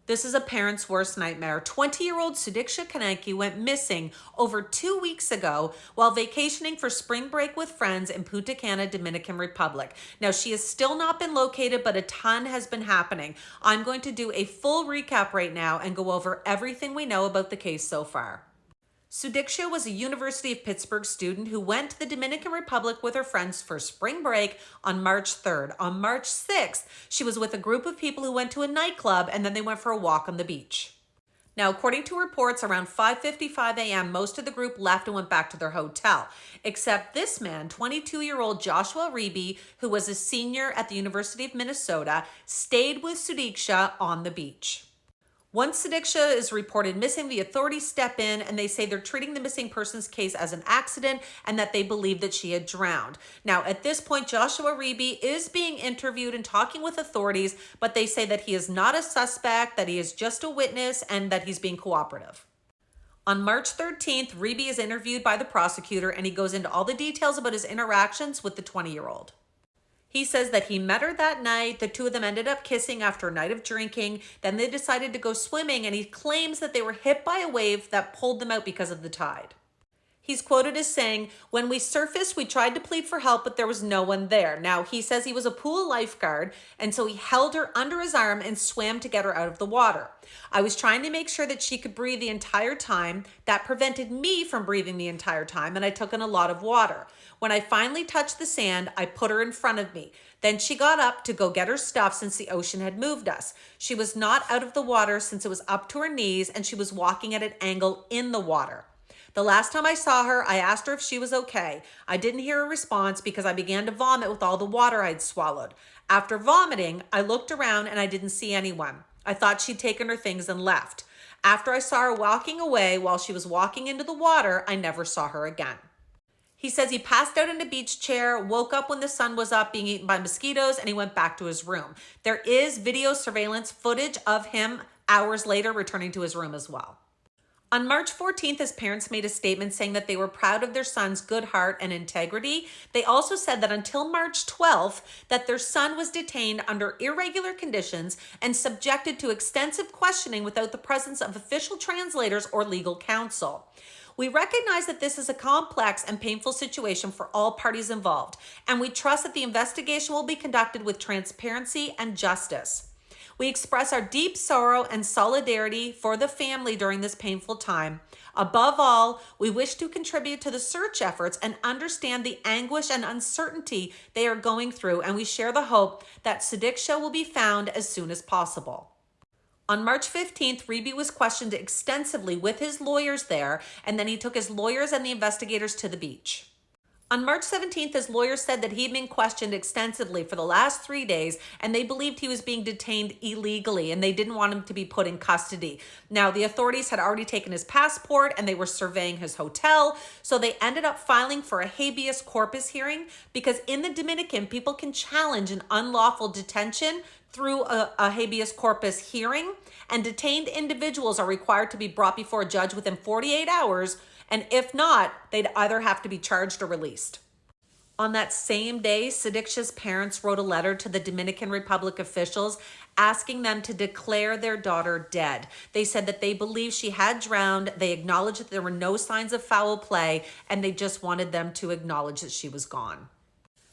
This is a parent's worst nightmare. 20-year-old Sudiksha Konanki went missing over 2 weeks ago while vacationing for spring break with friends in Punta Cana, Dominican Republic. Now, she has still not been located, but a ton has been happening. I'm going to do a full recap right now and go over everything we know about the case so far. Sudiksha was a University of Pittsburgh student who went to the Dominican Republic with her friends for spring break on March 3rd. On March 6th, she was with a group of people who went to a nightclub and then they went for a walk on the beach. Now, according to reports, around 5:55 a.m., most of the group left and went back to their hotel, except this man, 22-year-old Joshua Reby, who was a senior at the University of Minnesota, stayed with Sudiksha on the beach. Once Sudiksha is reported missing, the authorities step in and they say they're treating the missing persons case as an accident and that they believe that she had drowned. Now, at this point, Joshua Reby is being interviewed and talking with authorities, but they say that he is not a suspect, that he is just a witness, and that he's being cooperative. On March 13th, Reby is interviewed by the prosecutor and he goes into all the details about his interactions with the 20-year-old. He says that he met her that night. The two of them ended up kissing after a night of drinking. Then they decided to go swimming, and he claims that they were hit by a wave that pulled them out because of the tide. He's quoted as saying, "When we surfaced, we tried to plead for help, but there was no one there." Now, he says he was a pool lifeguard, and so he held her under his arm and swam to get her out of the water. "I was trying to make sure that she could breathe the entire time. That prevented me from breathing the entire time, and I took in a lot of water. When I finally touched the sand, I put her in front of me. Then she got up to go get her stuff since the ocean had moved us. She was not out of the water since it was up to her knees, and she was walking at an angle in the water. The last time I saw her, I asked her if she was okay. I didn't hear a response because I began to vomit with all the water I'd swallowed. After vomiting, I looked around and I didn't see anyone. I thought she'd taken her things and left. After I saw her walking away while she was walking into the water, I never saw her again." He says he passed out in a beach chair, woke up when the sun was up being eaten by mosquitoes, and he went back to his room. There is video surveillance footage of him hours later returning to his room as well. On March 14th, his parents made a statement saying that they were proud of their son's good heart and integrity. They also said that until March 12th, that their son was detained under irregular conditions and subjected to extensive questioning without the presence of official translators or legal counsel. "We recognize that this is a complex and painful situation for all parties involved, and we trust that the investigation will be conducted with transparency and justice. We express our deep sorrow and solidarity for the family during this painful time. Above all, we wish to contribute to the search efforts and understand the anguish and uncertainty they are going through, and we share the hope that Sudiksha will be found as soon as possible." On March 15th, Reby was questioned extensively with his lawyers there, and then he took his lawyers and the investigators to the beach. On March 17th, his lawyers said that he'd been questioned extensively for the last 3 days, and they believed he was being detained illegally, and they didn't want him to be put in custody. Now, the authorities had already taken his passport, and they were surveying his hotel, so they ended up filing for a habeas corpus hearing, because in the Dominican, people can challenge an unlawful detention through a habeas corpus hearing, and detained individuals are required to be brought before a judge within 48 hours, and if not, they'd either have to be charged or released. On that same day, Sudiksha's parents wrote a letter to the Dominican Republic officials asking them to declare their daughter dead. They said that they believed she had drowned, they acknowledged that there were no signs of foul play, and they just wanted them to acknowledge that she was gone.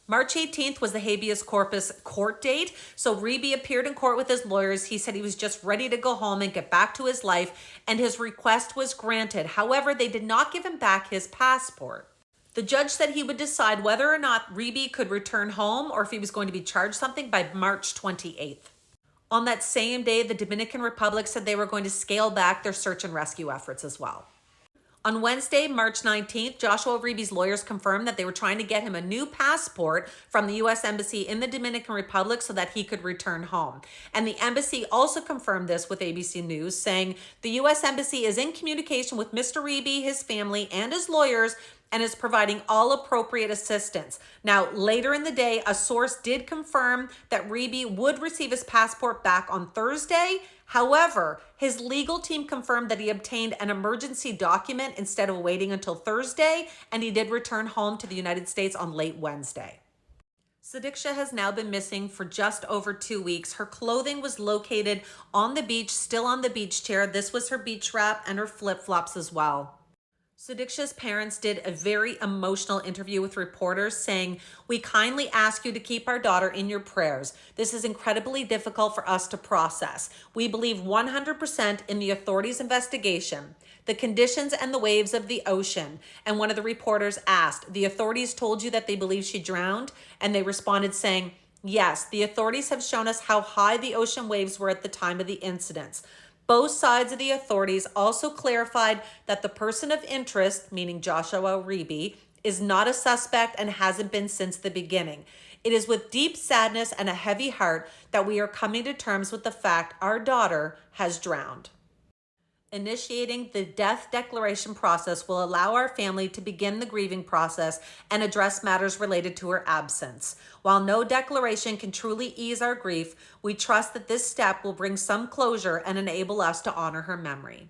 March 18th was the habeas corpus court date, so Reby appeared in court with his lawyers. He said he was just ready to go home and get back to his life, and his request was granted. However, they did not give him back his passport. The judge said he would decide whether or not Reby could return home or if he was going to be charged something by March 28th. On that same day, the Dominican Republic said they were going to scale back their search and rescue efforts as well. On Wednesday, March 19th, Joshua Reby's lawyers confirmed that they were trying to get him a new passport from the U.S. Embassy in the Dominican Republic so that he could return home. And the embassy also confirmed this with ABC News, saying the U.S. Embassy is in communication with Mr. Reby, his family, and his lawyers, and is providing all appropriate assistance. Now, later in the day, a source did confirm that Reby would receive his passport back on Thursday. However, his legal team confirmed that he obtained an emergency document instead of waiting until Thursday, and he did return home to the United States on late Wednesday. Sudiksha has now been missing for just over 2 weeks. Her clothing was located on the beach, still on the beach chair. This was her beach wrap and her flip-flops as well. Sudiksha's parents did a very emotional interview with reporters saying, "We kindly ask you to keep our daughter in your prayers. This is incredibly difficult for us to process. We believe 100% in the authorities' investigation, the conditions and the waves of the ocean." And one of the reporters asked, "The authorities told you that they believe she drowned?" And they responded saying, "Yes, the authorities have shown us how high the ocean waves were at the time of the incidents." Both sides of the authorities also clarified that the person of interest, meaning Joshua Reeby, is not a suspect and hasn't been since the beginning. It is with deep sadness and a heavy heart that we are coming to terms with the fact our daughter has drowned. Initiating the death declaration process will allow our family to begin the grieving process and address matters related to her absence. While no declaration can truly ease our grief, we trust that this step will bring some closure and enable us to honor her memory.